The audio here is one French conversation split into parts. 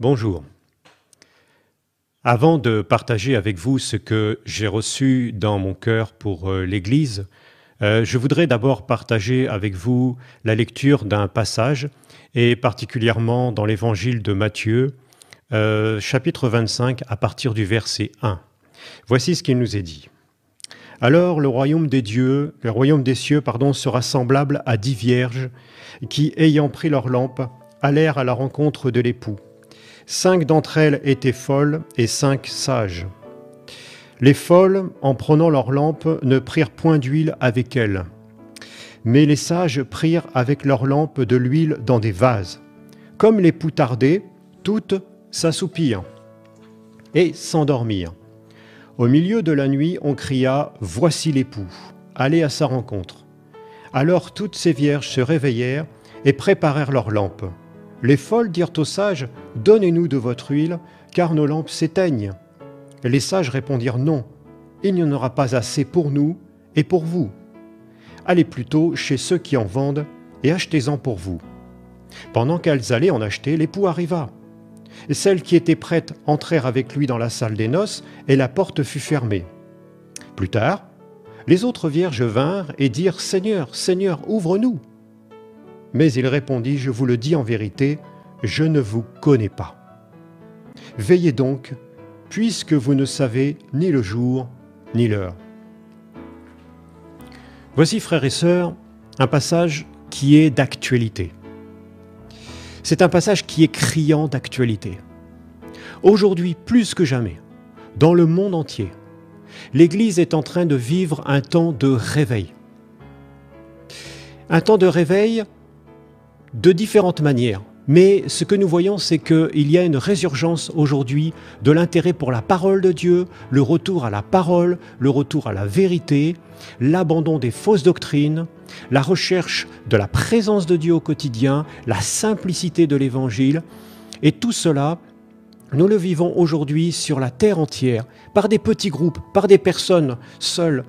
Bonjour. Avant de partager avec vous ce que j'ai reçu dans mon cœur pour l'Église, je voudrais d'abord partager avec vous la lecture d'un passage, et particulièrement dans l'Évangile de Matthieu, chapitre 25, à partir du verset 1. Voici ce qu'il nous est dit. « Alors le royaume des cieux, sera semblable à 10 vierges qui, ayant pris leur lampe, allèrent à la rencontre de l'époux. 5 d'entre elles étaient folles et 5 sages. Les folles, en prenant leur lampe, ne prirent point d'huile avec elles. Mais les sages prirent avec leur lampe de l'huile dans des vases. Comme l'époux tardait, toutes s'assoupirent et s'endormirent. Au milieu de la nuit, on cria « Voici l'époux, allez à sa rencontre ». Alors toutes ces vierges se réveillèrent et préparèrent leurs lampes. Les folles dirent aux sages « Donnez-nous de votre huile, car nos lampes s'éteignent. » Les sages répondirent « Non, il n'y en aura pas assez pour nous et pour vous. Allez plutôt chez ceux qui en vendent et achetez-en pour vous. » Pendant qu'elles allaient en acheter, l'époux arriva. Celles qui étaient prêtes entrèrent avec lui dans la salle des noces et la porte fut fermée. Plus tard, les autres vierges vinrent et dirent « Seigneur, Seigneur, ouvre-nous !» Mais il répondit « Je vous le dis en vérité, je ne vous connais pas. Veillez donc, puisque vous ne savez ni le jour ni l'heure. » Voici, frères et sœurs, un passage qui est d'actualité. C'est un passage qui est criant d'actualité. Aujourd'hui, plus que jamais, dans le monde entier, l'Église est en train de vivre un temps de réveil. Un temps de réveil de différentes manières. Mais ce que nous voyons, c'est qu'il y a une résurgence aujourd'hui de l'intérêt pour la parole de Dieu, le retour à la parole, le retour à la vérité, l'abandon des fausses doctrines, la recherche de la présence de Dieu au quotidien, la simplicité de l'Évangile. Et tout cela, nous le vivons aujourd'hui sur la terre entière, par des petits groupes, par des personnes seules,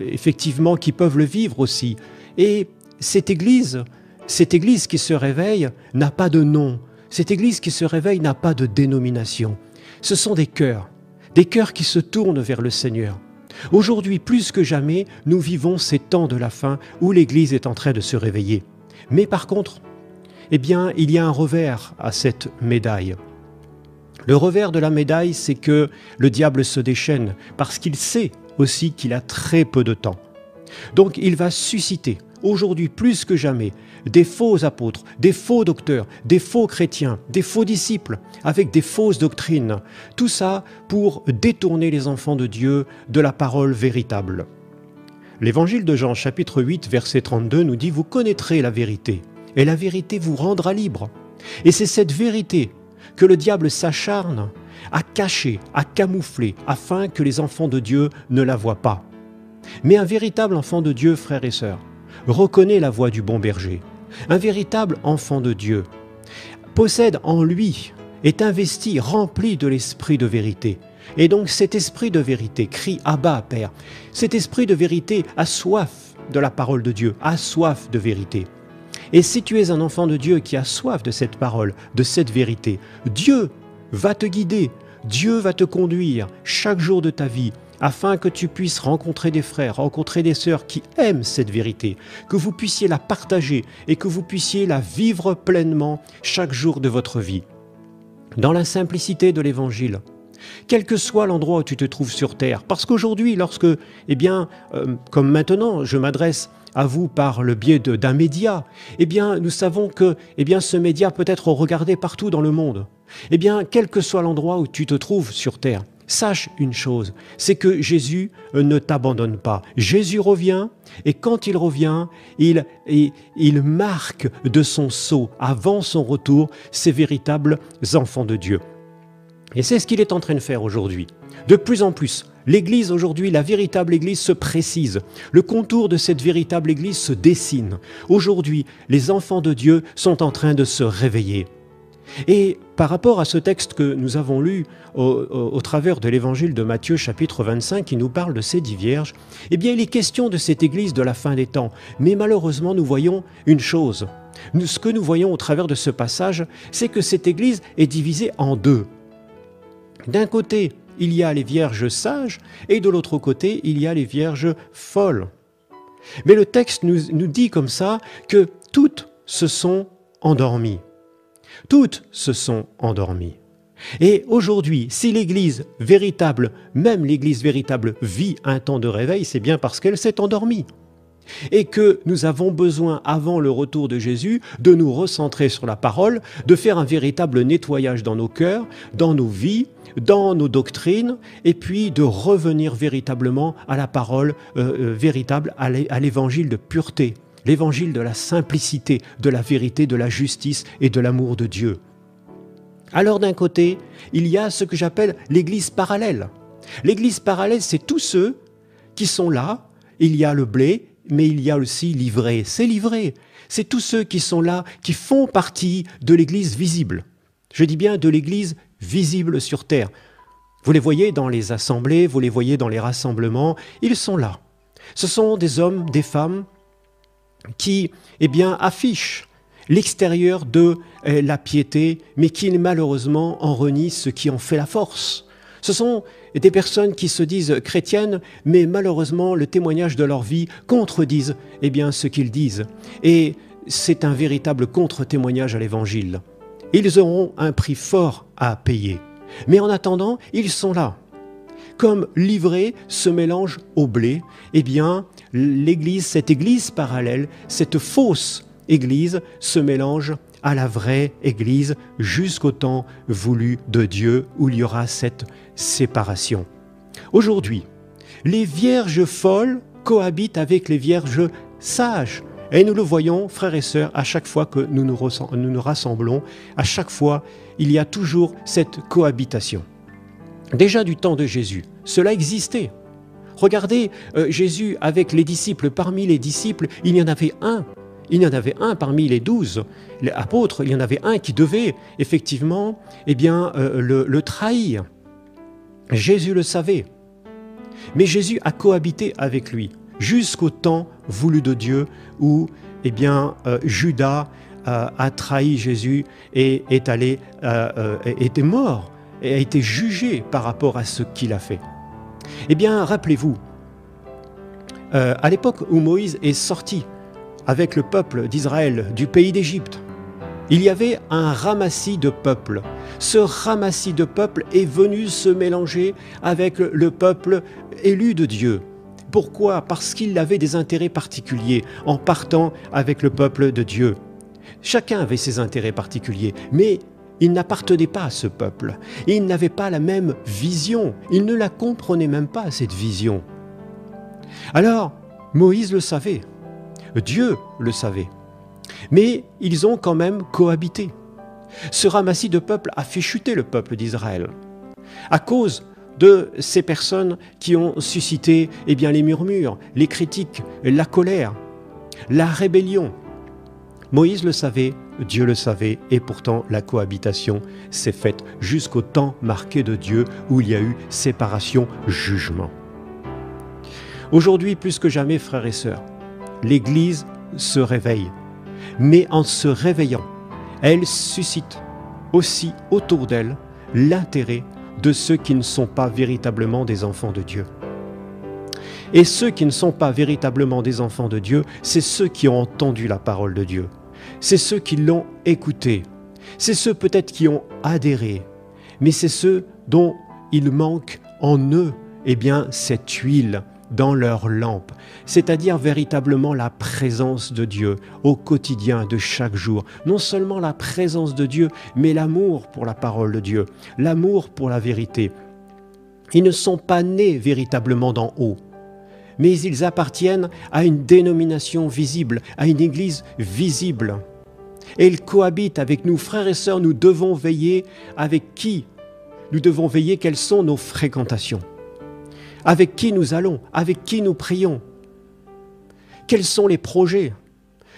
effectivement, qui peuvent le vivre aussi. Et cette Église qui se réveille n'a pas de nom. Cette Église qui se réveille n'a pas de dénomination. Ce sont des cœurs qui se tournent vers le Seigneur. Aujourd'hui, plus que jamais, nous vivons ces temps de la fin où l'Église est en train de se réveiller. Mais par contre, il y a un revers à cette médaille. Le revers de la médaille, c'est que le diable se déchaîne parce qu'il sait aussi qu'il a très peu de temps. Donc il va susciter, aujourd'hui plus que jamais, des faux apôtres, des faux docteurs, des faux chrétiens, des faux disciples, avec des fausses doctrines. Tout ça pour détourner les enfants de Dieu de la parole véritable. L'Évangile de Jean, chapitre 8, verset 32, nous dit « Vous connaîtrez la vérité, et la vérité vous rendra libre. » Et c'est cette vérité que le diable s'acharne à cacher, à camoufler, afin que les enfants de Dieu ne la voient pas. Mais un véritable enfant de Dieu, frères et sœurs, reconnaît la voix du bon berger. Un véritable enfant de Dieu possède en lui, est investi, rempli de l'esprit de vérité. Et donc cet esprit de vérité crie « Abba, Père ». Cet esprit de vérité a soif de la parole de Dieu, a soif de vérité. Et si tu es un enfant de Dieu qui a soif de cette parole, de cette vérité, Dieu va te guider, Dieu va te conduire chaque jour de ta vie, afin que tu puisses rencontrer des frères, rencontrer des sœurs qui aiment cette vérité, que vous puissiez la partager et que vous puissiez la vivre pleinement chaque jour de votre vie. Dans la simplicité de l'Évangile, quel que soit l'endroit où tu te trouves sur terre, parce qu'aujourd'hui, lorsque, comme maintenant, je m'adresse à vous par le biais d'un média, nous savons que ce média peut être regardé partout dans le monde. Quel que soit l'endroit où tu te trouves sur terre, sache une chose, c'est que Jésus ne t'abandonne pas. Jésus revient et quand il revient, il marque de son sceau, avant son retour, ces véritables enfants de Dieu. Et c'est ce qu'il est en train de faire aujourd'hui. De plus en plus, l'Église aujourd'hui, la véritable Église se précise. Le contour de cette véritable Église se dessine. Aujourd'hui, les enfants de Dieu sont en train de se réveiller. Et par rapport à ce texte que nous avons lu au travers de l'évangile de Matthieu chapitre 25 qui nous parle de ces 10 vierges, eh bien il est question de cette église de la fin des temps. Mais malheureusement nous voyons une chose. Ce que nous voyons au travers de ce passage, c'est que cette église est divisée en deux. D'un côté, il y a les vierges sages et de l'autre côté, il y a les vierges folles. Mais le texte nous dit comme ça que toutes se sont endormies. Toutes se sont endormies. Et aujourd'hui, si l'Église véritable, même l'Église véritable, vit un temps de réveil, c'est bien parce qu'elle s'est endormie. Et que nous avons besoin, avant le retour de Jésus, de nous recentrer sur la parole, de faire un véritable nettoyage dans nos cœurs, dans nos vies, dans nos doctrines, et puis de revenir véritablement à la parole véritable, à l'évangile de pureté, l'évangile de la simplicité, de la vérité, de la justice et de l'amour de Dieu. Alors d'un côté, il y a ce que j'appelle l'Église parallèle. L'Église parallèle, c'est tous ceux qui sont là, il y a le blé, mais il y a aussi l'ivraie. C'est l'ivraie. C'est tous ceux qui sont là, qui font partie de l'Église visible. Je dis bien de l'Église visible sur terre. Vous les voyez dans les assemblées, vous les voyez dans les rassemblements, ils sont là. Ce sont des hommes, des femmes qui affichent l'extérieur de la piété, mais qui malheureusement en renient ce qui en fait la force. Ce sont des personnes qui se disent chrétiennes, mais malheureusement le témoignage de leur vie contredisent ce qu'ils disent. Et c'est un véritable contre-témoignage à l'Évangile. Ils auront un prix fort à payer. Mais en attendant, ils sont là. Comme l'ivraie se mélange au blé, l'Église, cette Église parallèle, cette fausse Église se mélange à la vraie Église jusqu'au temps voulu de Dieu où il y aura cette séparation. Aujourd'hui, les vierges folles cohabitent avec les vierges sages. Et nous le voyons, frères et sœurs, à chaque fois que nous nous rassemblons, à chaque fois, il y a toujours cette cohabitation. Déjà du temps de Jésus, cela existait. Regardez, Jésus avec les disciples, parmi les disciples, il y en avait un. Il y en avait un parmi les 12 les apôtres, il y en avait un qui devait effectivement le trahir. Jésus le savait. Mais Jésus a cohabité avec lui jusqu'au temps voulu de Dieu où Judas a trahi Jésus et était mort et a été jugé par rapport à ce qu'il a fait. Rappelez-vous, à l'époque où Moïse est sorti avec le peuple d'Israël du pays d'Égypte, il y avait un ramassis de peuple. Ce ramassis de peuple est venu se mélanger avec le peuple élu de Dieu. Pourquoi ? Parce qu'il avait des intérêts particuliers en partant avec le peuple de Dieu. Chacun avait ses intérêts particuliers, mais il n'appartenait pas à ce peuple. Il n'avait pas la même vision. Il ne la comprenait même pas, cette vision. Alors, Moïse le savait. Dieu le savait. Mais ils ont quand même cohabité. Ce ramassis de peuple a fait chuter le peuple d'Israël à cause de ces personnes qui ont suscité les murmures, les critiques, la colère, la rébellion. Moïse le savait, Dieu le savait, et pourtant la cohabitation s'est faite jusqu'au temps marqué de Dieu où il y a eu séparation, jugement. Aujourd'hui, plus que jamais, frères et sœurs, l'Église se réveille, mais en se réveillant, elle suscite aussi autour d'elle l'intérêt de ceux qui ne sont pas véritablement des enfants de Dieu. Et ceux qui ne sont pas véritablement des enfants de Dieu, c'est ceux qui ont entendu la parole de Dieu. C'est ceux qui l'ont écoutée. C'est ceux peut-être qui ont adhéré. Mais c'est ceux dont il manque en eux cette huile dans leur lampe, c'est-à-dire véritablement la présence de Dieu au quotidien de chaque jour. Non seulement la présence de Dieu, mais l'amour pour la parole de Dieu, l'amour pour la vérité. Ils ne sont pas nés véritablement d'en haut, mais ils appartiennent à une dénomination visible, à une église visible. Et ils cohabitent avec nous, frères et sœurs. Nous devons veiller avec qui ? Nous devons veiller quelles sont nos fréquentations. Avec qui nous allons, avec qui nous prions. Quels sont les projets ?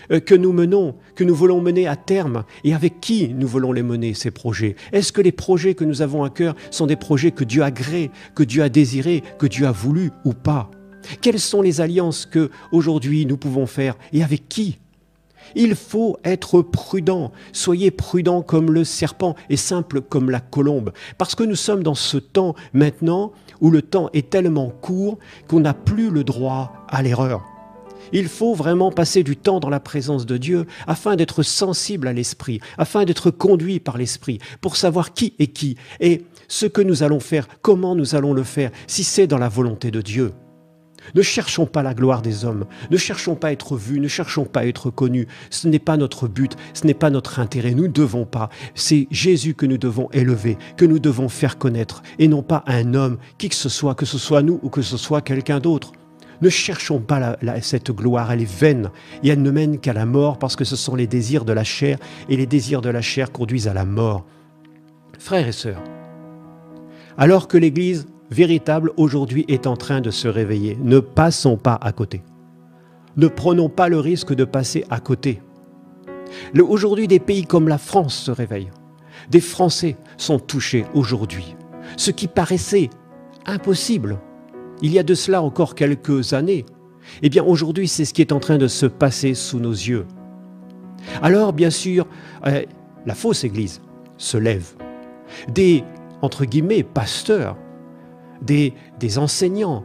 que nous menons, que nous voulons mener à terme et avec qui nous voulons les mener, ces projets. Est-ce que les projets que nous avons à cœur sont des projets que Dieu a créés, que Dieu a désirés, que Dieu a voulu ou pas? Quelles sont les alliances que aujourd'hui nous pouvons faire et avec qui? Il faut être prudent. Soyez prudent comme le serpent et simple comme la colombe. Parce que nous sommes dans ce temps maintenant où le temps est tellement court qu'on n'a plus le droit à l'erreur. Il faut vraiment passer du temps dans la présence de Dieu afin d'être sensible à l'Esprit, afin d'être conduit par l'Esprit, pour savoir qui est qui et ce que nous allons faire, comment nous allons le faire, si c'est dans la volonté de Dieu. Ne cherchons pas la gloire des hommes, ne cherchons pas à être vus, ne cherchons pas à être connus. Ce n'est pas notre but, ce n'est pas notre intérêt, nous ne devons pas. C'est Jésus que nous devons élever, que nous devons faire connaître, et non pas un homme, qui que ce soit nous ou que ce soit quelqu'un d'autre. Ne cherchons pas cette gloire, elle est vaine, et elle ne mène qu'à la mort, parce que ce sont les désirs de la chair, et les désirs de la chair conduisent à la mort. Frères et sœurs, alors que l'Église véritable aujourd'hui est en train de se réveiller. Ne passons pas à côté. Ne prenons pas le risque de passer à côté. Aujourd'hui, des pays comme la France se réveillent. Des Français sont touchés aujourd'hui. Ce qui paraissait impossible, il y a de cela encore quelques années, eh bien aujourd'hui, c'est ce qui est en train de se passer sous nos yeux. Alors, bien sûr, la fausse Église se lève. Des, entre guillemets, pasteurs, des enseignants,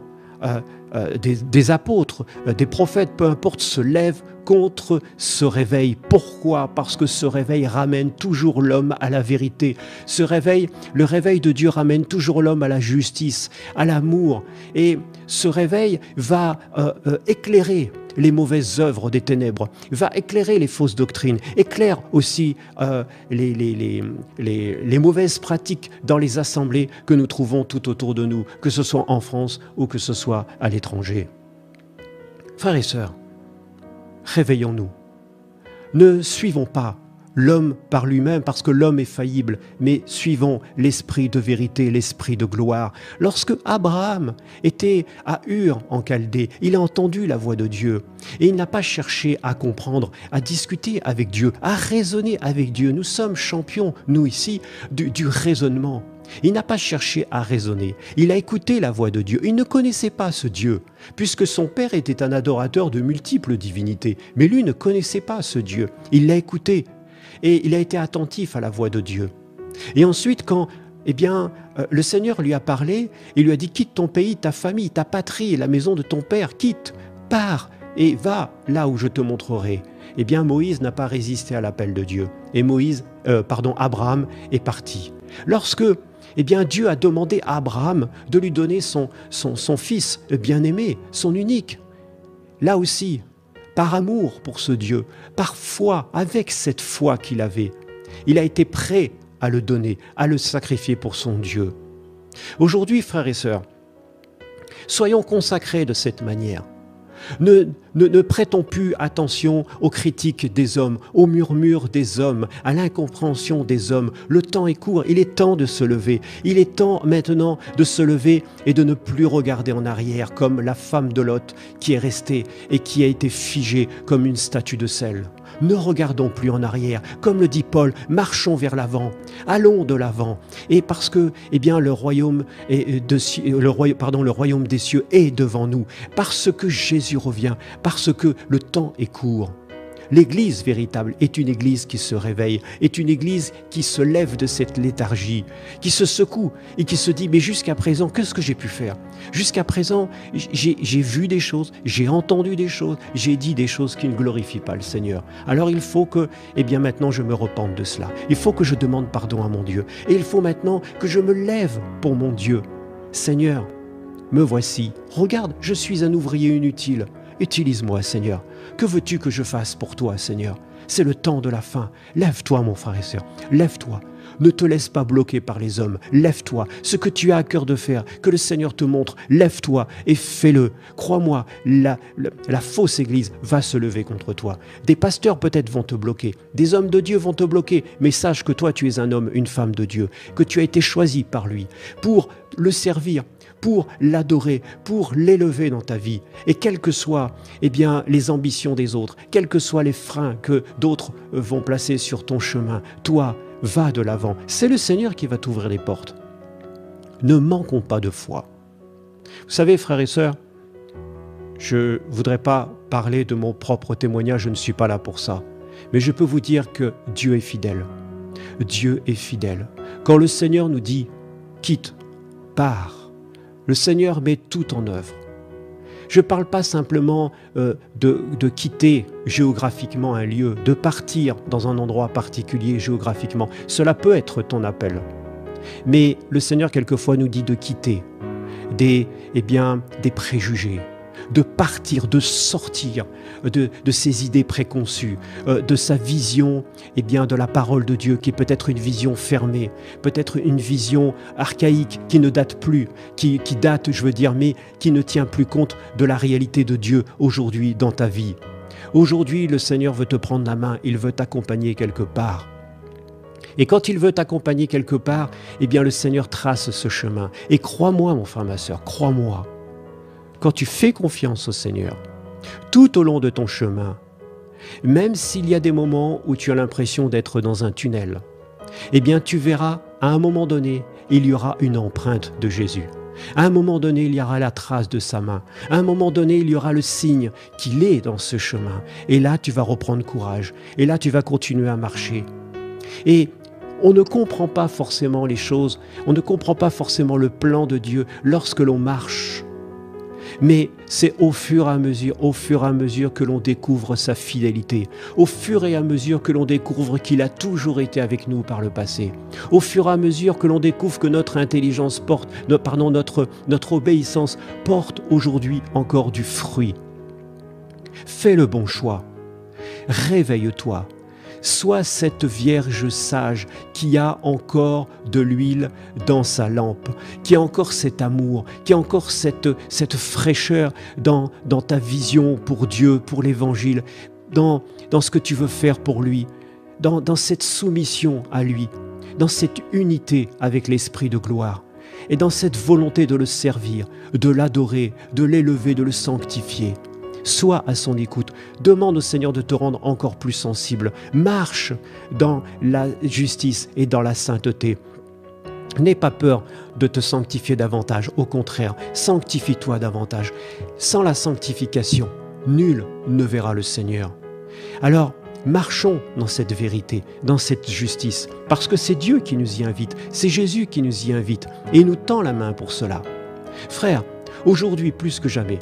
des apôtres, des prophètes, peu importe, se lèvent contre ce réveil. Pourquoi? Parce que ce réveil ramène toujours l'homme à la vérité. Le réveil de Dieu ramène toujours l'homme à la justice, à l'amour. Et ce réveil va éclairer les mauvaises œuvres des ténèbres, va éclairer les fausses doctrines, éclaire aussi les mauvaises pratiques dans les assemblées que nous trouvons tout autour de nous, que ce soit en France ou que ce soit à l'étranger. Frères et sœurs, réveillons-nous. Ne suivons pas l'homme par lui-même, parce que l'homme est faillible, mais suivons l'esprit de vérité, l'esprit de gloire. Lorsque Abraham était à Ur en Chaldée, il a entendu la voix de Dieu et il n'a pas cherché à comprendre, à discuter avec Dieu, à raisonner avec Dieu. Nous sommes champions, nous ici, du raisonnement. Il n'a pas cherché à raisonner, il a écouté la voix de Dieu. Il ne connaissait pas ce Dieu, puisque son père était un adorateur de multiples divinités, mais lui ne connaissait pas ce Dieu. Il l'a écouté. Et il a été attentif à la voix de Dieu. Et ensuite, quand le Seigneur lui a parlé, il lui a dit « Quitte ton pays, ta famille, ta patrie, la maison de ton père, quitte, pars et va là où je te montrerai. » Eh bien, Moïse n'a pas résisté à l'appel de Dieu. Et Abraham est parti. Lorsque Dieu a demandé à Abraham de lui donner son fils bien-aimé, son unique, là aussi, par amour pour ce Dieu, par foi, avec cette foi qu'il avait, il a été prêt à le donner, à le sacrifier pour son Dieu. Aujourd'hui, frères et sœurs, soyons consacrés de cette manière. Ne prêtons plus attention aux critiques des hommes, aux murmures des hommes, à l'incompréhension des hommes. Le temps est court, il est temps de se lever. Il est temps maintenant de se lever et de ne plus regarder en arrière comme la femme de Lot qui est restée et qui a été figée comme une statue de sel. Ne regardons plus en arrière. Comme le dit Paul, marchons vers l'avant, allons de l'avant. Et parce que le royaume des cieux est devant nous, parce que Jésus revient, parce que le temps est court. L'Église véritable est une Église qui se réveille, est une Église qui se lève de cette léthargie, qui se secoue et qui se dit « Mais jusqu'à présent, qu'est-ce que j'ai pu faire? Jusqu'à présent, j'ai vu des choses, j'ai entendu des choses, j'ai dit des choses qui ne glorifient pas le Seigneur. Alors il faut que, maintenant je me repente de cela. Il faut que je demande pardon à mon Dieu. Et il faut maintenant que je me lève pour mon Dieu. Seigneur, me voici. Regarde, je suis un ouvrier inutile. Utilise-moi, Seigneur. Que veux-tu que je fasse pour toi, Seigneur? C'est le temps de la fin. Lève-toi, mon frère et sœur. Lève-toi. Ne te laisse pas bloquer par les hommes. Lève-toi. Ce que tu as à cœur de faire, que le Seigneur te montre, lève-toi et fais-le. Crois-moi, la fausse Église va se lever contre toi. Des pasteurs peut-être vont te bloquer. Des hommes de Dieu vont te bloquer. Mais sache que toi, tu es un homme, une femme de Dieu. Que tu as été choisi par lui pour le servir, pour l'adorer, pour l'élever dans ta vie. Et quelles que soient les ambitions des autres, quels que soient les freins que d'autres vont placer sur ton chemin, toi, va de l'avant. C'est le Seigneur qui va t'ouvrir les portes. Ne manquons pas de foi. Vous savez, frères et sœurs, je ne voudrais pas parler de mon propre témoignage, je ne suis pas là pour ça. Mais je peux vous dire que Dieu est fidèle. Dieu est fidèle. Quand le Seigneur nous dit « quitte, pars », le Seigneur met tout en œuvre. Je ne parle pas simplement de quitter géographiquement un lieu, de partir dans un endroit particulier géographiquement. Cela peut être ton appel. Mais le Seigneur, quelquefois, nous dit de quitter des préjugés, de partir, de sortir de ses idées préconçues, de sa vision de la parole de Dieu, qui est peut-être une vision fermée, peut-être une vision archaïque qui ne date plus, qui date, mais qui ne tient plus compte de la réalité de Dieu aujourd'hui dans ta vie. Aujourd'hui, le Seigneur veut te prendre la main, il veut t'accompagner quelque part. Et quand il veut t'accompagner quelque part, le Seigneur trace ce chemin. Et crois-moi, mon frère, ma sœur, crois-moi, quand tu fais confiance au Seigneur, tout au long de ton chemin, même s'il y a des moments où tu as l'impression d'être dans un tunnel, tu verras, à un moment donné, il y aura une empreinte de Jésus. À un moment donné, il y aura la trace de sa main. À un moment donné, il y aura le signe qu'il est dans ce chemin. Et là, tu vas reprendre courage. Et là, tu vas continuer à marcher. Et on ne comprend pas forcément les choses, on ne comprend pas forcément le plan de Dieu lorsque l'on marche. Mais c'est au fur et à mesure que l'on découvre sa fidélité, au fur et à mesure que l'on découvre qu'il a toujours été avec nous par le passé, au fur et à mesure que l'on découvre que notre intelligence notre obéissance porte aujourd'hui encore du fruit. Fais le bon choix, réveille-toi. Sois cette Vierge sage qui a encore de l'huile dans sa lampe, qui a encore cet amour, qui a encore cette fraîcheur dans ta vision pour Dieu, pour l'Évangile, dans ce que tu veux faire pour lui, dans cette soumission à lui, dans cette unité avec l'Esprit de gloire et dans cette volonté de le servir, de l'adorer, de l'élever, de le sanctifier. Sois à son écoute, demande au Seigneur de te rendre encore plus sensible, marche dans la justice et dans la sainteté. N'aie pas peur de te sanctifier davantage, au contraire, sanctifie-toi davantage. Sans la sanctification, nul ne verra le Seigneur. Alors, marchons dans cette vérité, dans cette justice, parce que c'est Dieu qui nous y invite, c'est Jésus qui nous y invite, et il nous tend la main pour cela. Frères, aujourd'hui plus que jamais,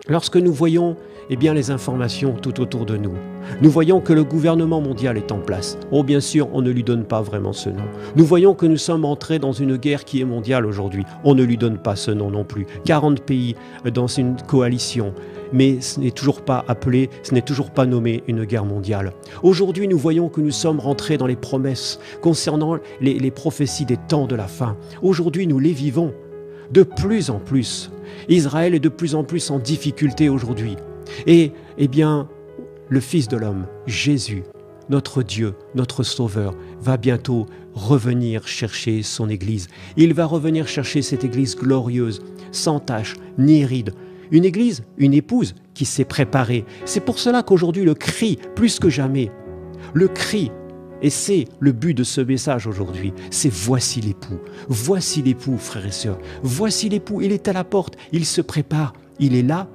lorsque nous voyons les informations tout autour de nous, nous voyons que le gouvernement mondial est en place. Oh, bien sûr, on ne lui donne pas vraiment ce nom. Nous voyons que nous sommes entrés dans une guerre qui est mondiale aujourd'hui. On ne lui donne pas ce nom non plus. 40 pays dans une coalition. Mais ce n'est toujours pas appelé, ce n'est toujours pas nommé une guerre mondiale. Aujourd'hui, nous voyons que nous sommes rentrés dans les promesses concernant les prophéties des temps de la fin. Aujourd'hui, nous les vivons de plus en plus. Israël est de plus en plus en difficulté aujourd'hui. Et, le Fils de l'homme, Jésus, notre Dieu, notre Sauveur, va bientôt revenir chercher son Église. Il va revenir chercher cette Église glorieuse, sans tache, ni ride. Une Église, une épouse qui s'est préparée. C'est pour cela qu'aujourd'hui, le cri, plus que jamais, le cri, et c'est le but de ce message aujourd'hui, c'est voici l'époux, frères et sœurs. Voici l'époux, il est à la porte, il se prépare, il est là,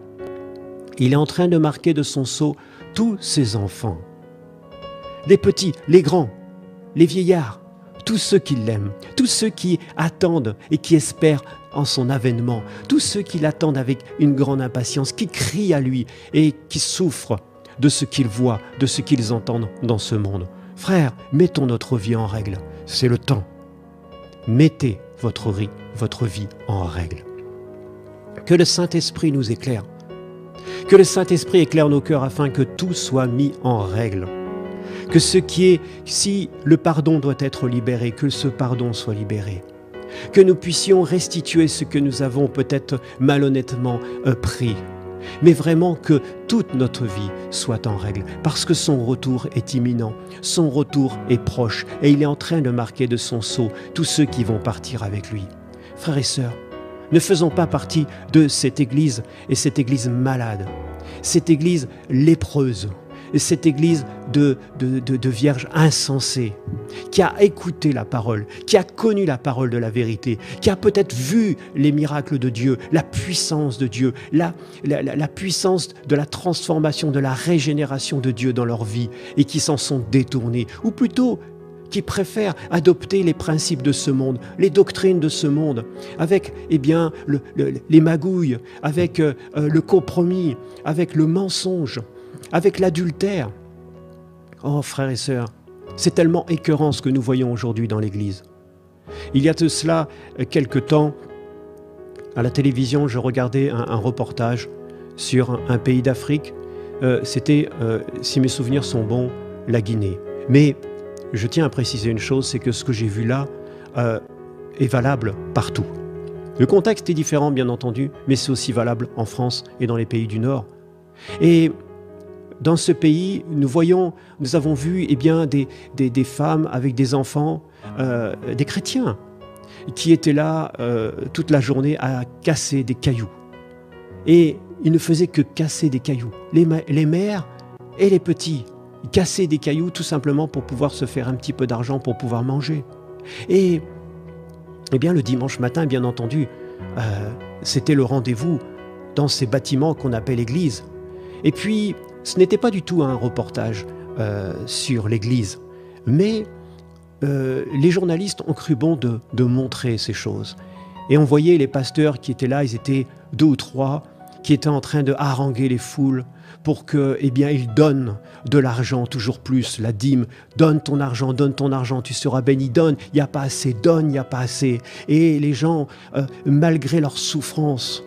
il est en train de marquer de son sceau tous ses enfants. Les petits, les grands, les vieillards, tous ceux qui l'aiment, tous ceux qui attendent et qui espèrent en son avènement, tous ceux qui l'attendent avec une grande impatience, qui crient à lui et qui souffrent de ce qu'ils voient, de ce qu'ils entendent dans ce monde. Frères, mettons notre vie en règle, c'est le temps. Mettez votre vie en règle. Que le Saint-Esprit nous éclaire. Que le Saint-Esprit éclaire nos cœurs afin que tout soit mis en règle. Que si le pardon doit être libéré, que ce pardon soit libéré. Que nous puissions restituer ce que nous avons peut-être malhonnêtement pris. Mais vraiment que toute notre vie soit en règle, parce que son retour est imminent, son retour est proche, et il est en train de marquer de son sceau tous ceux qui vont partir avec lui. Frères et sœurs, Ne faisons pas partie de cette Église, et cette Église malade, cette Église lépreuse, et cette Église de vierges insensées, qui a écouté la parole, qui a connu la parole de la vérité, qui a peut-être vu les miracles de Dieu, la puissance de Dieu, la puissance de la transformation, de la régénération de Dieu dans leur vie, et qui s'en sont détournés, ou plutôt qui préfèrent adopter les principes de ce monde, les doctrines de ce monde, avec les magouilles, avec le compromis, avec le mensonge, avec l'adultère. Oh frères et sœurs, c'est tellement écœurant ce que nous voyons aujourd'hui dans l'Église. Il y a de cela quelque temps, à la télévision, je regardais un reportage sur un pays d'Afrique. C'était, si mes souvenirs sont bons, la Guinée. Mais je tiens à préciser une chose, c'est que ce que j'ai vu là est valable partout. Le contexte est différent, bien entendu, mais c'est aussi valable en France et dans les pays du Nord. Et dans ce pays, nous avons vu des femmes avec des enfants, des chrétiens, qui étaient là toute la journée à casser des cailloux. Et ils ne faisaient que casser des cailloux. Les mères et les petits. Ils cassaient des cailloux tout simplement pour pouvoir se faire un petit peu d'argent pour pouvoir manger. Et bien le dimanche matin, bien entendu, c'était le rendez-vous dans ces bâtiments qu'on appelle église. Et puis, ce n'était pas du tout un reportage sur l'église, mais les journalistes ont cru bon de montrer ces choses. Et on voyait les pasteurs qui étaient là, ils étaient 2 ou 3, qui étaient en train de haranguer les foules pour que, ils donnent de l'argent toujours plus, la dîme. Donne ton argent, tu seras béni, donne. Il n'y a pas assez, donne, il n'y a pas assez. Et les gens, malgré leur souffrance,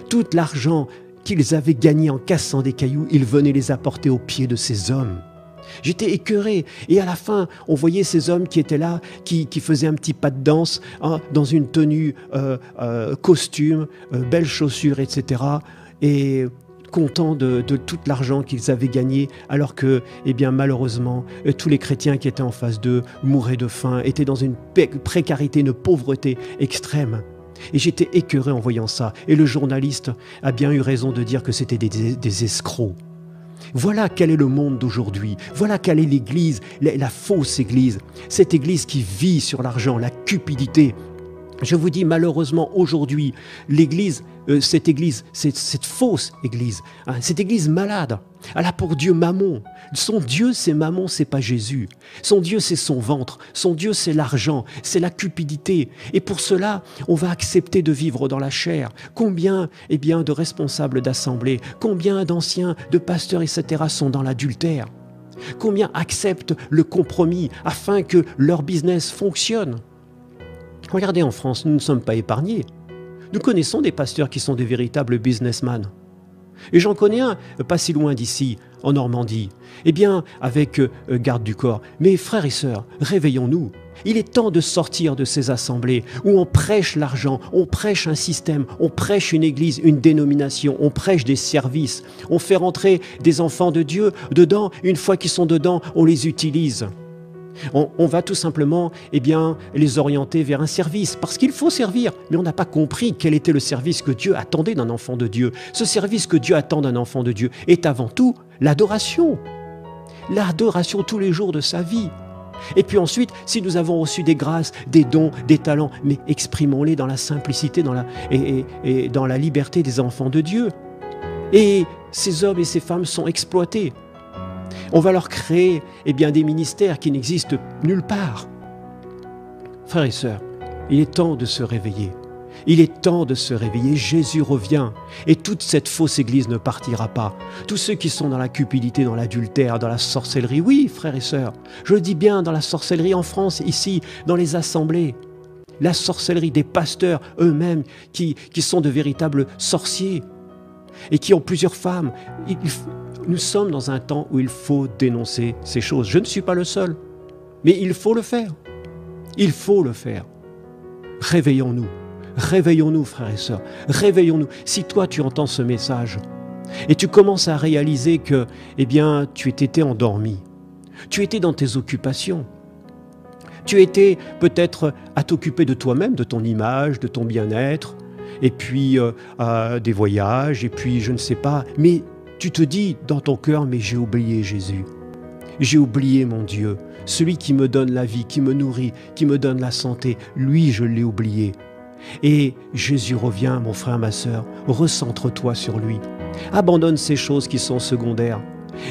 tout l'argent qu'ils avaient gagné en cassant des cailloux, ils venaient les apporter aux pieds de ces hommes. J'étais écœuré. Et à la fin, on voyait ces hommes qui étaient là, qui faisaient un petit pas de danse, dans une tenue costume, belles chaussures, etc. Et contents de tout l'argent qu'ils avaient gagné, alors que, malheureusement, tous les chrétiens qui étaient en face d'eux mouraient de faim, étaient dans une précarité, une pauvreté extrême. Et j'étais écœuré en voyant ça. Et le journaliste a bien eu raison de dire que c'était des escrocs. Voilà quel est le monde d'aujourd'hui. Voilà quelle est l'Église, la fausse Église. Cette Église qui vit sur l'argent, la cupidité. Je vous dis, malheureusement, aujourd'hui, l'Église, cette fausse Église, cette Église malade, elle a pour Dieu Mammon. Son Dieu, c'est Mammon, c'est pas Jésus. Son Dieu, c'est son ventre. Son Dieu, c'est l'argent, c'est la cupidité. Et pour cela, on va accepter de vivre dans la chair. Combien, de responsables d'assemblée, combien d'anciens, de pasteurs, etc. sont dans l'adultère? Combien acceptent le compromis afin que leur business fonctionne? Regardez, en France, nous ne sommes pas épargnés. Nous connaissons des pasteurs qui sont des véritables businessmen. Et j'en connais un, pas si loin d'ici, en Normandie. Avec garde du corps. Mais frères et sœurs, réveillons-nous. Il est temps de sortir de ces assemblées où on prêche l'argent, on prêche un système, on prêche une église, une dénomination, on prêche des services. On fait rentrer des enfants de Dieu dedans. Une fois qu'ils sont dedans, on les utilise. On va tout simplement les orienter vers un service, parce qu'il faut servir, mais on n'a pas compris quel était le service que Dieu attendait d'un enfant de Dieu. Ce service que Dieu attend d'un enfant de Dieu est avant tout l'adoration. L'adoration tous les jours de sa vie. Et puis ensuite, si nous avons reçu des grâces, des dons, des talents, mais exprimons-les dans la simplicité et dans la liberté des enfants de Dieu. Et ces hommes et ces femmes sont exploités. On va leur créer des ministères qui n'existent nulle part. Frères et sœurs, il est temps de se réveiller. Il est temps de se réveiller. Jésus revient et toute cette fausse église ne partira pas. Tous ceux qui sont dans la cupidité, dans l'adultère, dans la sorcellerie, oui, frères et sœurs, je le dis bien, dans la sorcellerie en France, ici, dans les assemblées. La sorcellerie des pasteurs eux-mêmes qui sont de véritables sorciers et qui ont plusieurs femmes. Nous sommes dans un temps où il faut dénoncer ces choses. Je ne suis pas le seul, mais il faut le faire. Il faut le faire. Réveillons-nous. Réveillons-nous, frères et sœurs. Réveillons-nous. Si toi, tu entends ce message et tu commences à réaliser que, tu étais endormi, tu étais dans tes occupations, tu étais peut-être à t'occuper de toi-même, de ton image, de ton bien-être, et puis des voyages, et puis je ne sais pas. Mais tu te dis dans ton cœur, mais j'ai oublié Jésus. J'ai oublié mon Dieu, celui qui me donne la vie, qui me nourrit, qui me donne la santé. Lui, je l'ai oublié. Et Jésus revient, mon frère, ma sœur, recentre-toi sur lui. Abandonne ces choses qui sont secondaires.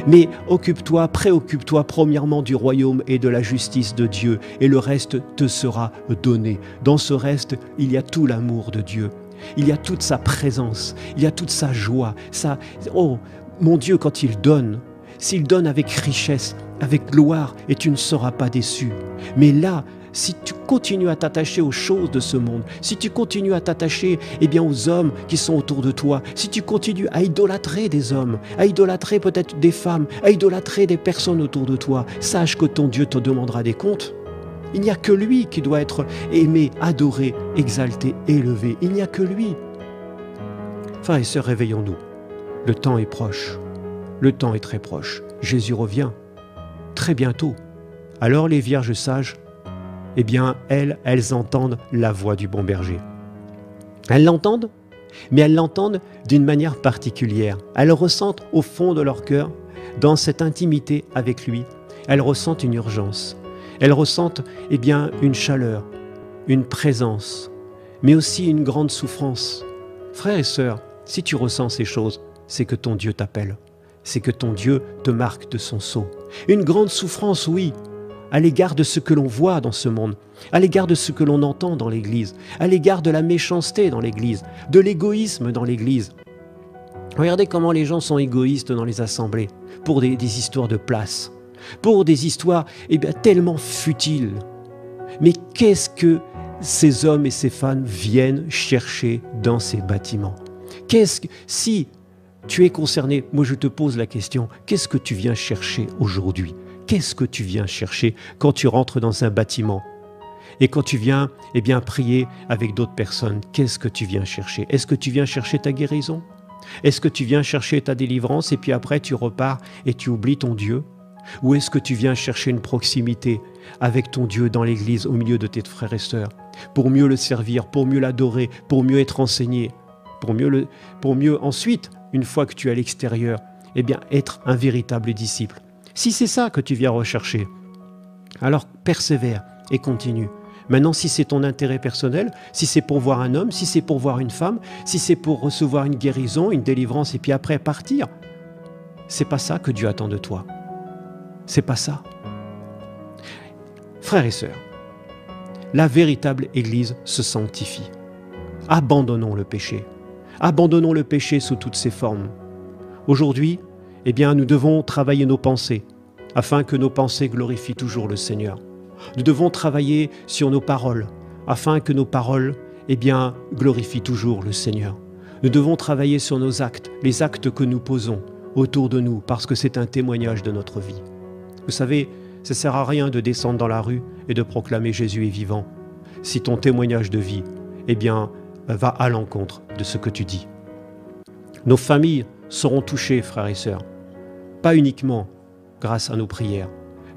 Mais occupe-toi, préoccupe-toi premièrement du royaume et de la justice de Dieu, et le reste te sera donné. Dans ce reste, il y a tout l'amour de Dieu. Il y a toute sa présence, il y a toute sa joie. Oh, mon Dieu, quand il donne, s'il donne avec richesse, avec gloire, et tu ne seras pas déçu. Mais là, si tu continues à t'attacher aux choses de ce monde, si tu continues à t'attacher aux hommes qui sont autour de toi, si tu continues à idolâtrer des hommes, à idolâtrer peut-être des femmes, à idolâtrer des personnes autour de toi, sache que ton Dieu te demandera des comptes. Il n'y a que lui qui doit être aimé, adoré, exalté, élevé. Il n'y a que lui. Frères et sœurs, réveillons-nous. Le temps est proche. Le temps est très proche. Jésus revient très bientôt. Alors les vierges sages, elles entendent la voix du bon berger. Elles l'entendent, mais elles l'entendent d'une manière particulière. Elles ressentent au fond de leur cœur, dans cette intimité avec lui, elles ressentent une urgence. Elles ressentent une chaleur, une présence, mais aussi une grande souffrance. Frères et sœurs, si tu ressens ces choses, c'est que ton Dieu t'appelle. C'est que ton Dieu te marque de son sceau. Une grande souffrance, oui, à l'égard de ce que l'on voit dans ce monde, à l'égard de ce que l'on entend dans l'Église, à l'égard de la méchanceté dans l'Église, de l'égoïsme dans l'Église. Regardez comment les gens sont égoïstes dans les assemblées, pour des histoires de place, pour des histoires tellement futiles. Mais qu'est-ce que ces hommes et ces femmes viennent chercher dans ces bâtiments? Si tu es concerné, moi je te pose la question, qu'est-ce que tu viens chercher aujourd'hui? Qu'est-ce que tu viens chercher quand tu rentres dans un bâtiment? Et quand tu viens prier avec d'autres personnes, qu'est-ce que tu viens chercher? Est-ce que tu viens chercher ta guérison? Est-ce que tu viens chercher ta délivrance et puis après tu repars et tu oublies ton Dieu? Ou est-ce que tu viens chercher une proximité avec ton Dieu dans l'église, au milieu de tes frères et sœurs, pour mieux le servir, pour mieux l'adorer, pour mieux être enseigné, pour mieux ensuite, une fois que tu es à l'extérieur, être un véritable disciple? Si c'est ça que tu viens rechercher, alors persévère et continue. Maintenant, si c'est ton intérêt personnel, si c'est pour voir un homme, si c'est pour voir une femme, si c'est pour recevoir une guérison, une délivrance et puis après partir, c'est pas ça que Dieu attend de toi. C'est pas ça. Frères et sœurs, la véritable Église se sanctifie. Abandonnons le péché. Abandonnons le péché sous toutes ses formes. Aujourd'hui, nous devons travailler nos pensées, afin que nos pensées glorifient toujours le Seigneur. Nous devons travailler sur nos paroles, afin que nos paroles, glorifient toujours le Seigneur. Nous devons travailler sur nos actes, les actes que nous posons autour de nous, parce que c'est un témoignage de notre vie. Vous savez, ça ne sert à rien de descendre dans la rue et de proclamer Jésus est vivant, si ton témoignage de vie, va à l'encontre de ce que tu dis. Nos familles seront touchées, frères et sœurs, pas uniquement grâce à nos prières,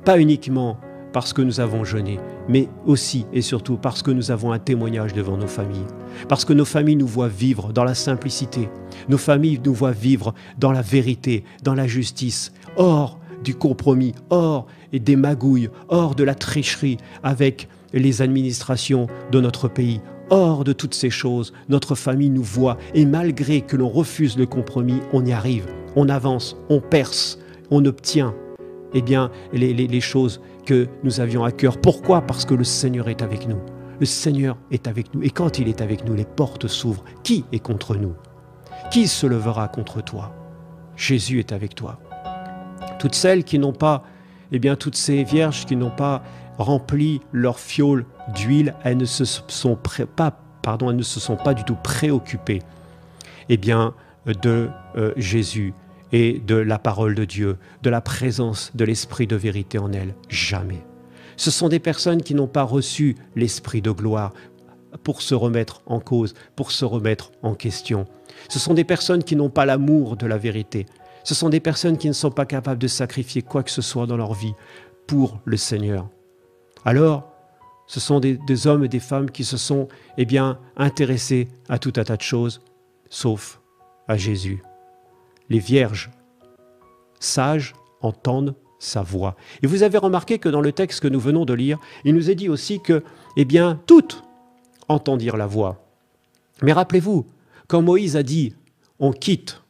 pas uniquement parce que nous avons jeûné, mais aussi et surtout parce que nous avons un témoignage devant nos familles, parce que nos familles nous voient vivre dans la simplicité, nos familles nous voient vivre dans la vérité, dans la justice, hors du compromis, hors des magouilles, hors de la tricherie avec les administrations de notre pays. Hors de toutes ces choses, notre famille nous voit et malgré que l'on refuse le compromis, on y arrive, on avance, on perce, on obtient les choses que nous avions à cœur. Pourquoi? Parce que le Seigneur est avec nous. Le Seigneur est avec nous et quand il est avec nous, les portes s'ouvrent. Qui est contre nous? Qui se levera contre toi? Jésus est avec toi. Toutes celles qui n'ont pas, toutes ces vierges qui n'ont pas rempli leur fiole d'huile, elles ne se sont pas du tout préoccupées de Jésus et de la parole de Dieu, de la présence de l'Esprit de vérité en elles. Jamais. Ce sont des personnes qui n'ont pas reçu l'Esprit de gloire pour se remettre en cause, pour se remettre en question. Ce sont des personnes qui n'ont pas l'amour de la vérité. Ce sont des personnes qui ne sont pas capables de sacrifier quoi que ce soit dans leur vie pour le Seigneur. Alors, Ce sont des hommes et des femmes qui se sont intéressés à tout un tas de choses, sauf à Jésus. Les vierges sages entendent sa voix. Et vous avez remarqué que dans le texte que nous venons de lire, il nous est dit aussi que, toutes entendirent la voix. Mais rappelez-vous, quand Moïse a dit, on quitte,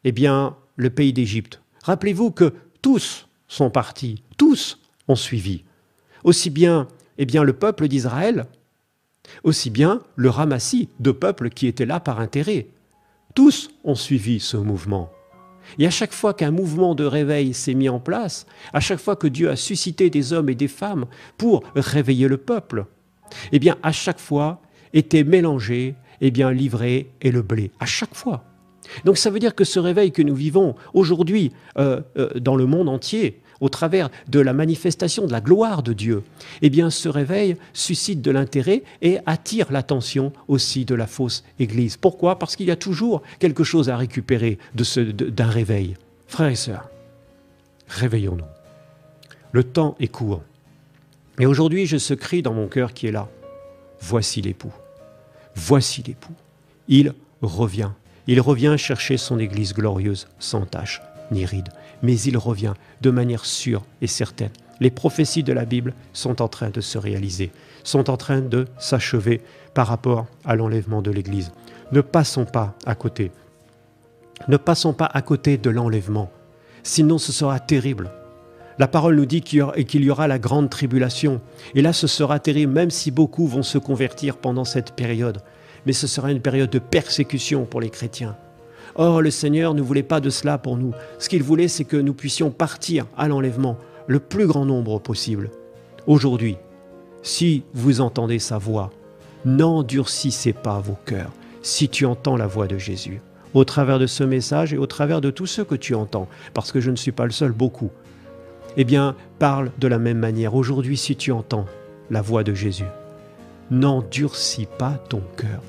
le pays d'Égypte, rappelez-vous que tous sont partis, tous ont suivi. Aussi bien, le peuple d'Israël, aussi bien le ramassis de peuples qui étaient là par intérêt. Tous ont suivi ce mouvement. Et à chaque fois qu'un mouvement de réveil s'est mis en place, à chaque fois que Dieu a suscité des hommes et des femmes pour réveiller le peuple, à chaque fois étaient mélangés, l'ivraie et le blé. À chaque fois. Donc ça veut dire que ce réveil que nous vivons aujourd'hui dans le monde entier, au travers de la manifestation de la gloire de Dieu, ce réveil suscite de l'intérêt et attire l'attention aussi de la fausse Église. Pourquoi ? Parce qu'il y a toujours quelque chose à récupérer d'un réveil. Frères et sœurs, réveillons-nous. Le temps est court. Et aujourd'hui, j'ai ce cri dans mon cœur qui est là. Voici l'époux. Voici l'époux. Il revient. Il revient chercher son Église glorieuse, sans tache ni ride. Mais il revient de manière sûre et certaine. Les prophéties de la Bible sont en train de se réaliser, sont en train de s'achever par rapport à l'enlèvement de l'Église. Ne passons pas à côté. Ne passons pas à côté de l'enlèvement, sinon ce sera terrible. La parole nous dit qu'il y aura la grande tribulation. Et là, ce sera terrible, même si beaucoup vont se convertir pendant cette période. Mais ce sera une période de persécution pour les chrétiens. Or, le Seigneur ne voulait pas de cela pour nous. Ce qu'il voulait, c'est que nous puissions partir à l'enlèvement le plus grand nombre possible. Aujourd'hui, si vous entendez sa voix, n'endurcissez pas vos cœurs si tu entends la voix de Jésus. Au travers de ce message et au travers de tous ceux que tu entends, parce que je ne suis pas le seul, beaucoup, parle de la même manière. Aujourd'hui, si tu entends la voix de Jésus, n'endurcis pas ton cœur.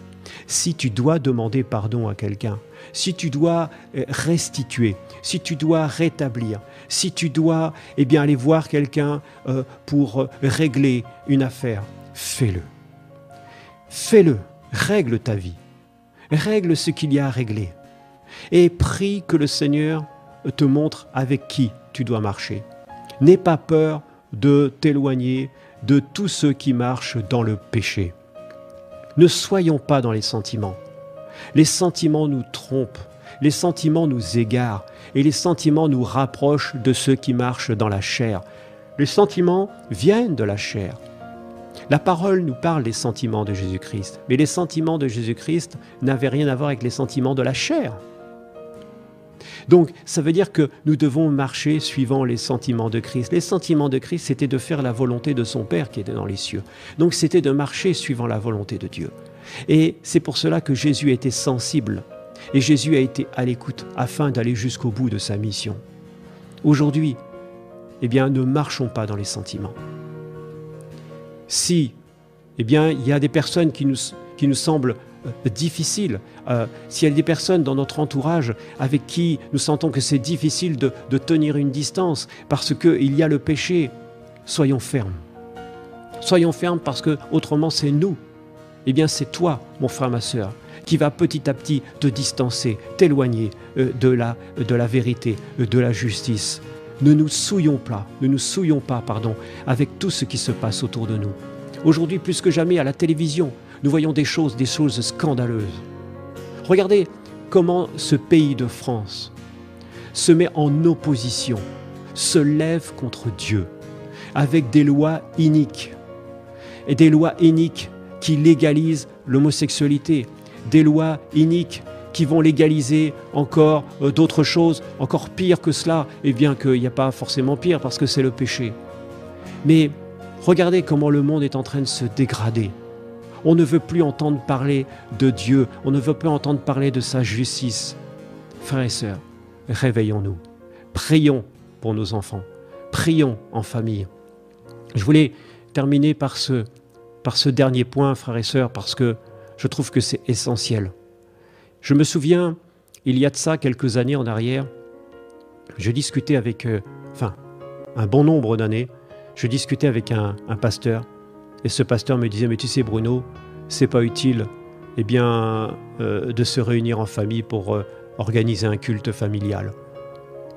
Si tu dois demander pardon à quelqu'un, si tu dois restituer, si tu dois rétablir, si tu dois aller voir quelqu'un pour régler une affaire, fais-le. Fais-le, règle ta vie, règle ce qu'il y a à régler et prie que le Seigneur te montre avec qui tu dois marcher. N'aie pas peur de t'éloigner de tous ceux qui marchent dans le péché. Ne soyons pas dans les sentiments. Les sentiments nous trompent, les sentiments nous égarent et les sentiments nous rapprochent de ceux qui marchent dans la chair. Les sentiments viennent de la chair. La parole nous parle des sentiments de Jésus-Christ, mais les sentiments de Jésus-Christ n'avaient rien à voir avec les sentiments de la chair. Donc, ça veut dire que nous devons marcher suivant les sentiments de Christ. Les sentiments de Christ, c'était de faire la volonté de son Père qui était dans les cieux. Donc, c'était de marcher suivant la volonté de Dieu. Et c'est pour cela que Jésus était sensible. Et Jésus a été à l'écoute afin d'aller jusqu'au bout de sa mission. Aujourd'hui, ne marchons pas dans les sentiments. Si, il y a des personnes qui nous semblent difficile, s'il y a des personnes dans notre entourage avec qui nous sentons que c'est difficile de tenir une distance parce qu'il y a le péché, soyons fermes. Soyons fermes parce que autrement c'est nous. C'est toi, mon frère, ma sœur, qui va petit à petit te distancer, t'éloigner de la vérité, de la justice. Ne nous souillons pas, avec tout ce qui se passe autour de nous. Aujourd'hui, plus que jamais, à la télévision, nous voyons des choses scandaleuses. Regardez comment ce pays de France se met en opposition, se lève contre Dieu, avec des lois iniques. Et des lois iniques qui légalisent l'homosexualité, des lois iniques qui vont légaliser encore d'autres choses, encore pire que cela, et bien qu'il n'y a pas forcément pire parce que c'est le péché. Mais regardez comment le monde est en train de se dégrader. On ne veut plus entendre parler de Dieu, on ne veut plus entendre parler de sa justice. Frères et sœurs, réveillons-nous, prions pour nos enfants, prions en famille. Je voulais terminer par ce dernier point, frères et sœurs, parce que je trouve que c'est essentiel. Je me souviens, il y a de ça quelques années en arrière, je discutais avec, un bon nombre d'années, je discutais avec un pasteur Et ce pasteur me disait, mais tu sais Bruno, c'est pas utile de se réunir en famille pour organiser un culte familial.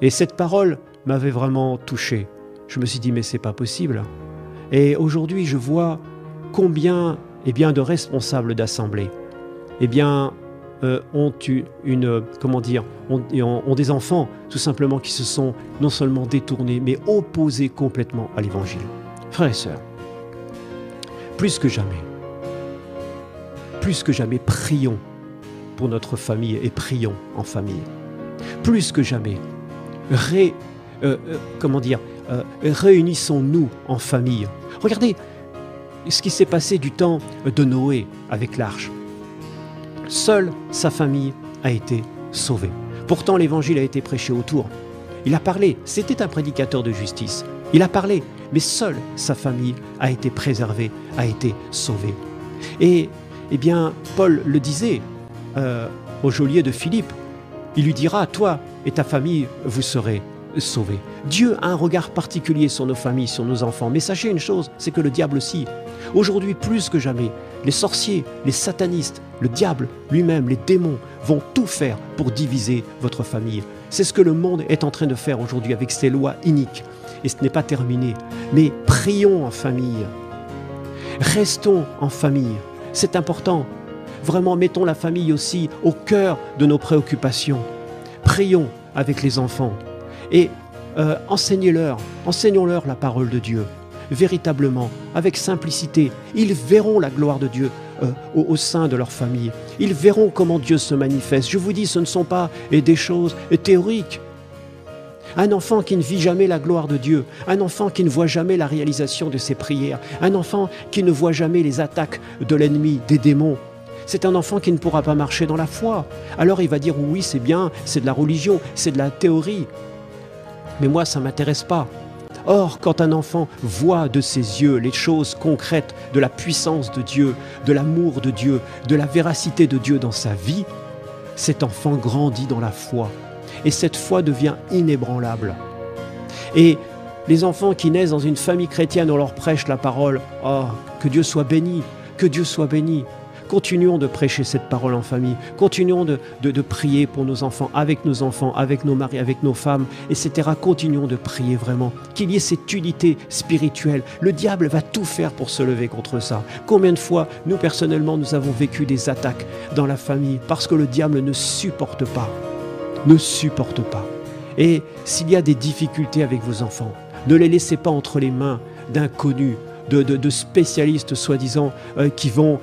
Et cette parole m'avait vraiment touché. Je me suis dit, mais c'est pas possible. Et aujourd'hui, je vois combien de responsables d'assemblée ont des enfants tout simplement qui se sont non seulement détournés, mais opposés complètement à l'évangile. Frères et sœurs, plus que jamais, prions pour notre famille et prions en famille. Plus que jamais, réunissons-nous en famille. Regardez ce qui s'est passé du temps de Noé avec l'arche. Seule sa famille a été sauvée. Pourtant, l'évangile a été prêché autour. Il a parlé, c'était un prédicateur de justice. Il a parlé, mais seule sa famille a été préservée, a été sauvée. Et Paul le disait au geôlier de Philippe, il lui dira, toi et ta famille, vous serez sauvés. Dieu a un regard particulier sur nos familles, sur nos enfants. Mais sachez une chose, c'est que le diable aussi. Aujourd'hui, plus que jamais, les sorciers, les satanistes, le diable lui-même, les démons vont tout faire pour diviser votre famille. C'est ce que le monde est en train de faire aujourd'hui avec ces lois iniques. Et ce n'est pas terminé. Mais prions en famille. Restons en famille. C'est important. Vraiment, mettons la famille aussi au cœur de nos préoccupations. Prions avec les enfants. Et enseignons-leur la parole de Dieu, véritablement, avec simplicité. Ils verront la gloire de Dieu au sein de leur famille. Ils verront comment Dieu se manifeste. Je vous dis, ce ne sont pas des choses théoriques. Un enfant qui ne vit jamais la gloire de Dieu, un enfant qui ne voit jamais la réalisation de ses prières, un enfant qui ne voit jamais les attaques de l'ennemi, des démons, c'est un enfant qui ne pourra pas marcher dans la foi. Alors il va dire, oui, c'est bien, c'est de la religion, c'est de la théorie. Mais moi, ça ne m'intéresse pas. Or, quand un enfant voit de ses yeux les choses concrètes de la puissance de Dieu, de l'amour de Dieu, de la véracité de Dieu dans sa vie, cet enfant grandit dans la foi. Et cette foi devient inébranlable. Et les enfants qui naissent dans une famille chrétienne, on leur prêche la parole. Oh, que Dieu soit béni, que Dieu soit béni. Continuons de prêcher cette parole en famille. Continuons de prier pour nos enfants, avec nos maris, avec nos femmes, etc. Continuons de prier vraiment. Qu'il y ait cette unité spirituelle. Le diable va tout faire pour se lever contre ça. Combien de fois, nous personnellement, nous avons vécu des attaques dans la famille parce que le diable ne supporte pas. Ne supporte pas. Et s'il y a des difficultés avec vos enfants, ne les laissez pas entre les mains d'inconnus, de spécialistes soi-disant qui vont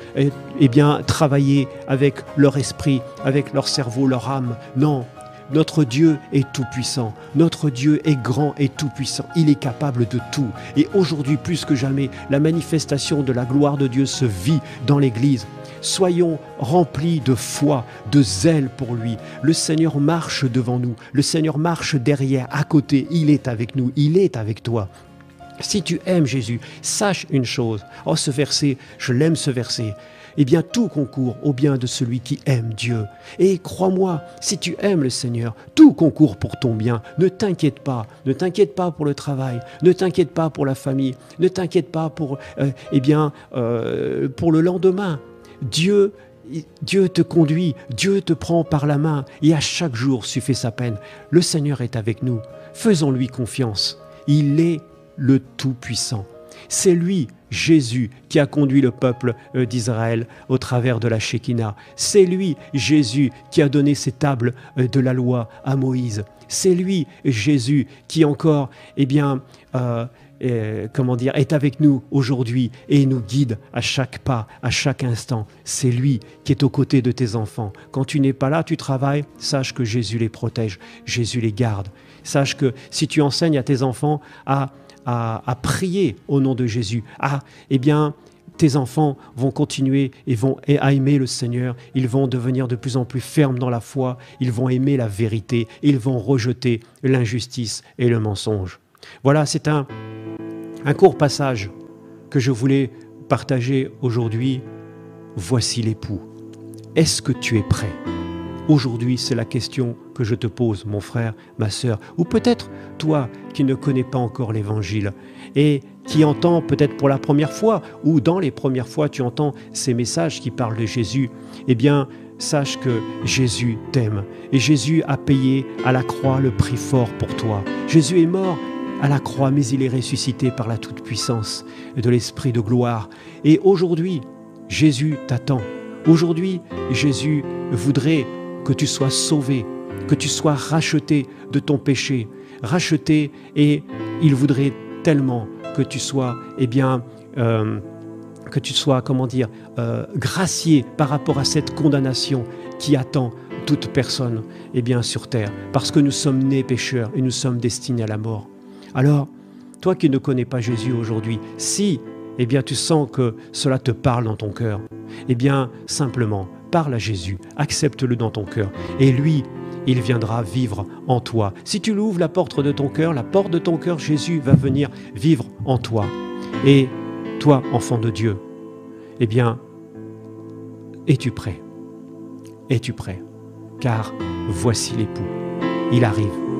travailler avec leur esprit, avec leur cerveau, leur âme. Non, notre Dieu est tout-puissant. Notre Dieu est grand et tout-puissant. Il est capable de tout. Et aujourd'hui, plus que jamais, la manifestation de la gloire de Dieu se vit dans l'Église. Soyons remplis de foi, de zèle pour lui. Le Seigneur marche devant nous. Le Seigneur marche derrière, à côté. Il est avec nous. Il est avec toi. Si tu aimes Jésus, sache une chose. Oh, ce verset, je l'aime ce verset. Eh bien, tout concourt au bien de celui qui aime Dieu. Et crois-moi, si tu aimes le Seigneur, tout concourt pour ton bien. Ne t'inquiète pas. Ne t'inquiète pas pour le travail. Ne t'inquiète pas pour la famille. Ne t'inquiète pas pour le lendemain. Dieu te conduit. Dieu te prend par la main. Et à chaque jour suffit sa peine. Le Seigneur est avec nous. Faisons-lui confiance. Il est le Tout-Puissant. C'est lui, Jésus, qui a conduit le peuple d'Israël au travers de la Shekinah. C'est lui, Jésus, qui a donné ces tables de la loi à Moïse. C'est lui, Jésus, qui encore, est avec nous aujourd'hui et nous guide à chaque pas, à chaque instant. C'est lui qui est aux côtés de tes enfants. Quand tu n'es pas là, tu travailles, sache que Jésus les protège, Jésus les garde. Sache que si tu enseignes à tes enfants à prier au nom de Jésus, tes enfants vont continuer et à aimer le Seigneur. Ils vont devenir de plus en plus fermes dans la foi. Ils vont aimer la vérité. Ils vont rejeter l'injustice et le mensonge. Voilà, c'est un court passage que je voulais partager aujourd'hui. Voici l'époux. Est-ce que tu es prêt? Aujourd'hui, c'est la question que je te pose, mon frère, ma sœur, ou peut-être toi qui ne connais pas encore l'Évangile et qui entend peut-être pour la première fois, ou dans les premières fois, tu entends ces messages qui parlent de Jésus. Eh bien, sache que Jésus t'aime et Jésus a payé à la croix le prix fort pour toi. Jésus est mort à la croix, mais il est ressuscité par la toute-puissance de l'Esprit de gloire. Et aujourd'hui, Jésus t'attend. Aujourd'hui, Jésus voudrait que tu sois sauvé, que tu sois racheté de ton péché, racheté, et il voudrait tellement que tu sois, gracié par rapport à cette condamnation qui attend toute personne, sur terre, parce que nous sommes nés pécheurs et nous sommes destinés à la mort. Alors, toi qui ne connais pas Jésus aujourd'hui, si, tu sens que cela te parle dans ton cœur, simplement, parle à Jésus, accepte-le dans ton cœur, et lui, il viendra vivre en toi. Si tu l'ouvres la porte de ton cœur, Jésus va venir vivre en toi. Et toi, enfant de Dieu, es-tu prêt? Es-tu prêt? Car voici l'époux, il arrive.